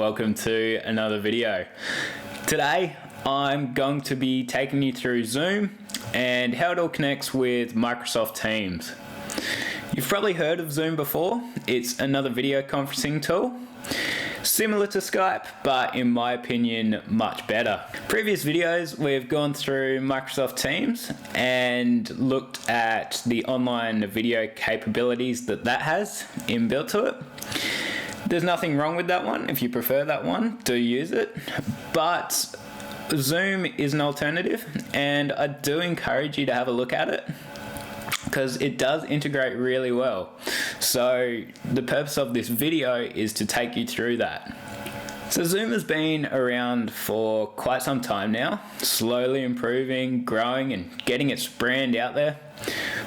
welcome to another video. Today I'm going to be taking you through Zoom and how it all connects with Microsoft Teams. You've probably heard of Zoom before. It's another video conferencing tool, similar to Skype, but in my opinion, much better. Previous videos, we've gone through Microsoft Teams and looked at the online video capabilities that has inbuilt to it. There's nothing wrong with that one. If you prefer that one, do use it. But Zoom is an alternative, and I do encourage you to have a look at it, because it does integrate really well. So the purpose of this video is to take you through that. So Zoom has been around for quite some time now, slowly improving, growing, and getting its brand out there.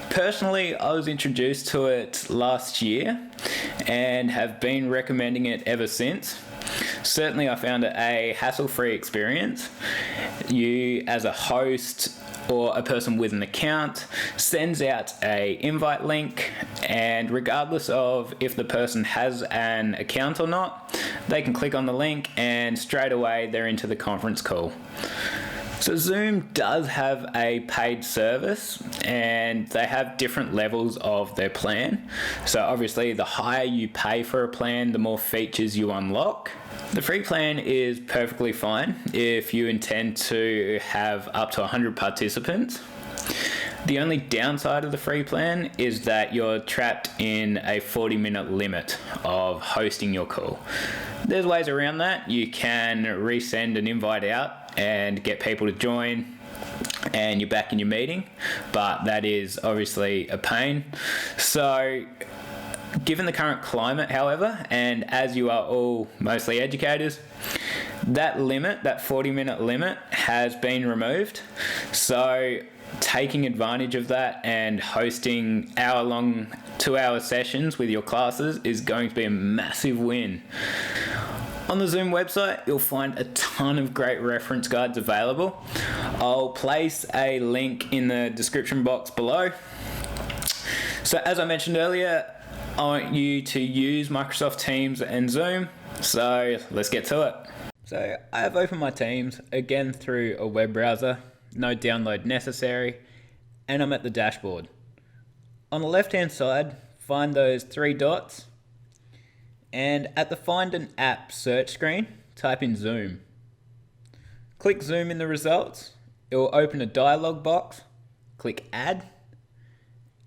Personally, I was introduced to it last year and have been recommending it ever since. Certainly I found it a hassle-free experience. You, as a host or a person with an account, sends out an invite link, and regardless of if the person has an account or not, they can click on the link and straight away they're into the conference call. So Zoom does have a paid service, and they have different levels of their plan. So obviously the higher you pay for a plan, the more features you unlock. The free plan is perfectly fine if you intend to have up to 100 participants. The only downside of the free plan is that you're trapped in a 40-minute limit of hosting your call. There's ways around that. You can resend an invite out and get people to join, and you're back in your meeting, but that is obviously a pain. So given the current climate, however, and as you are all mostly educators, that limit, that 40-minute limit, has been removed. So taking advantage of that and hosting hour-long, 2-hour sessions with your classes is going to be a massive win. On the Zoom website, you'll find a ton of great reference guides available. I'll place a link in the description box below. So as I mentioned earlier, I want you to use Microsoft Teams and Zoom, so let's get to it. So I have opened my Teams, again through a web browser, no download necessary, and I'm at the dashboard. On the left hand side, find those 3 dots, and at the Find an App search screen, type in Zoom. Click Zoom in the results, it will open a dialog box, click Add,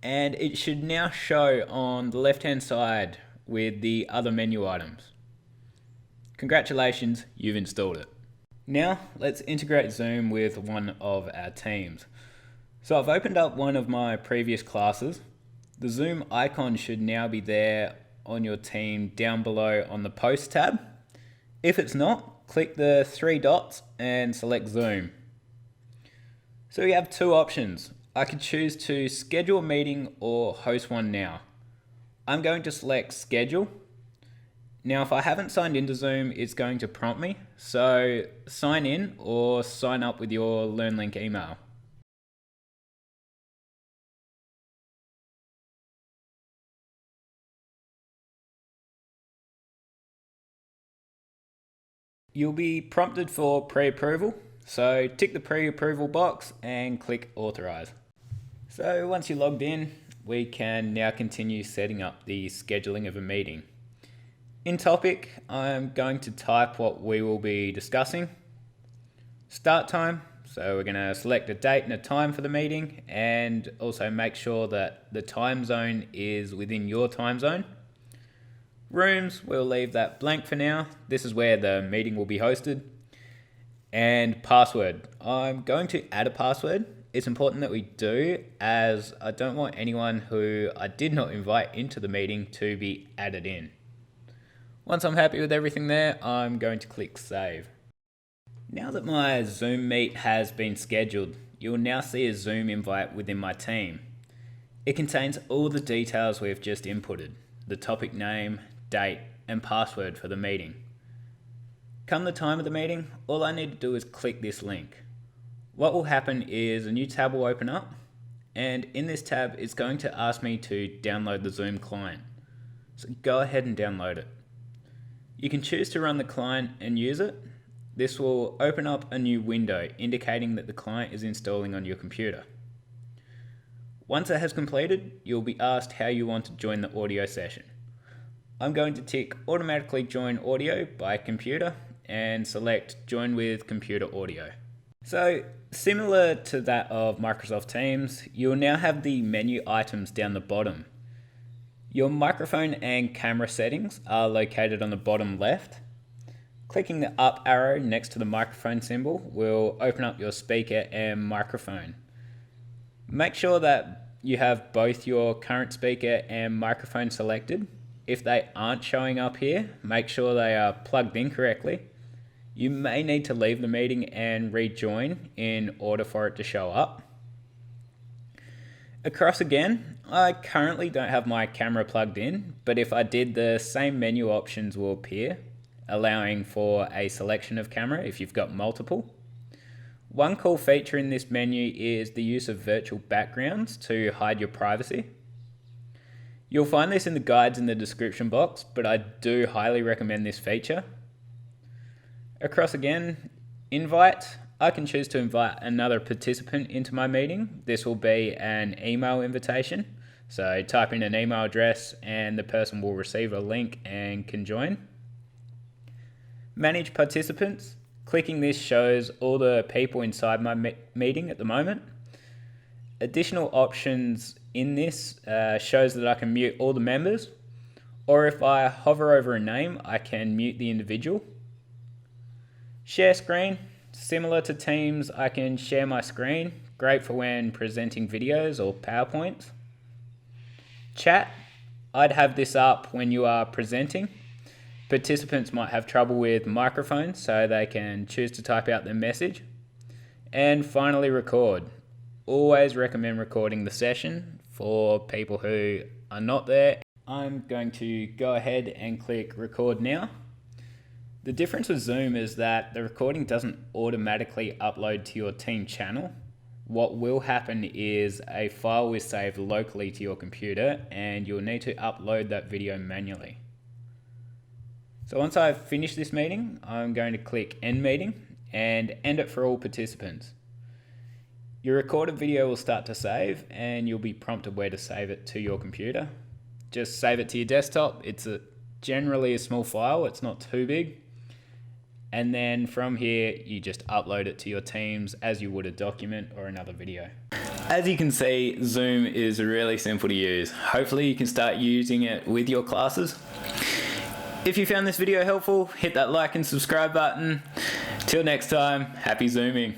and it should now show on the left hand side with the other menu items. Congratulations, you've installed it. Now let's integrate Zoom with one of our teams. So I've opened up one of my previous classes. The Zoom icon should now be there on your team down below on the Post tab. If it's not, click the 3 dots and select Zoom. So we have 2 options. I could choose to schedule a meeting or host one now. I'm going to select schedule. Now if I haven't signed into Zoom, it's going to prompt me, so sign in or sign up with your LearnLink email. You'll be prompted for pre-approval, so tick the pre-approval box and click authorize. So once you're logged in, we can now continue setting up the scheduling of a meeting. In topic, I'm going to type what we will be discussing. Start time, so we're going to select a date and a time for the meeting, and also make sure that the time zone is within your time zone. Rooms, we'll leave that blank for now. This is where the meeting will be hosted. And password, I'm going to add a password. It's important that we do, as I don't want anyone who I did not invite into the meeting to be added in. Once I'm happy with everything there, I'm going to click save. Now that my Zoom meet has been scheduled, you'll now see a Zoom invite within my team. It contains all the details we've just inputted, the topic name, date, and password for the meeting. Come the time of the meeting, all I need to do is click this link. What will happen is a new tab will open up, and in this tab it's going to ask me to download the Zoom client. So go ahead and download it. You can choose to run the client and use it. This will open up a new window indicating that the client is installing on your computer. Once it has completed, you'll be asked how you want to join the audio session. I'm going to tick automatically join audio by computer and select join with computer audio. So similar to that of Microsoft Teams, you'll now have the menu items down the bottom. Your microphone and camera settings are located on the bottom left. Clicking the up arrow next to the microphone symbol will open up your speaker and microphone. Make sure that you have both your current speaker and microphone selected. If they aren't showing up here, make sure they are plugged in correctly. You may need to leave the meeting and rejoin in order for it to show up. Across again, I currently don't have my camera plugged in, but if I did, the same menu options will appear, allowing for a selection of camera if you've got multiple. One cool feature in this menu is the use of virtual backgrounds to hide your privacy. You'll find this in the guides in the description box, but I do highly recommend this feature. Across again, invite. I can choose to invite another participant into my meeting. This will be an email invitation. So type in an email address and the person will receive a link and can join. Manage participants. Clicking this shows all the people inside my meeting at the moment. Additional options in this shows that I can mute all the members, or if I hover over a name, I can mute the individual. Share screen. Similar to Teams, I can share my screen. Great for when presenting videos or PowerPoints. Chat. I'd have this up when you are presenting. Participants might have trouble with microphones, so they can choose to type out their message. And finally, record. Always recommend recording the session for people who are not there. I'm going to go ahead and click record now. The difference with Zoom is that the recording doesn't automatically upload to your team channel. What will happen is a file is saved locally to your computer and you'll need to upload that video manually. So once I've finished this meeting, I'm going to click End Meeting and end it for all participants. Your recorded video will start to save and you'll be prompted where to save it to your computer. Just save it to your desktop. It's generally a small file, it's not too big. And then from here, you just upload it to your Teams as you would a document or another video. As you can see, Zoom is really simple to use. Hopefully you can start using it with your classes. If you found this video helpful, hit that like and subscribe button. Till next time, happy Zooming.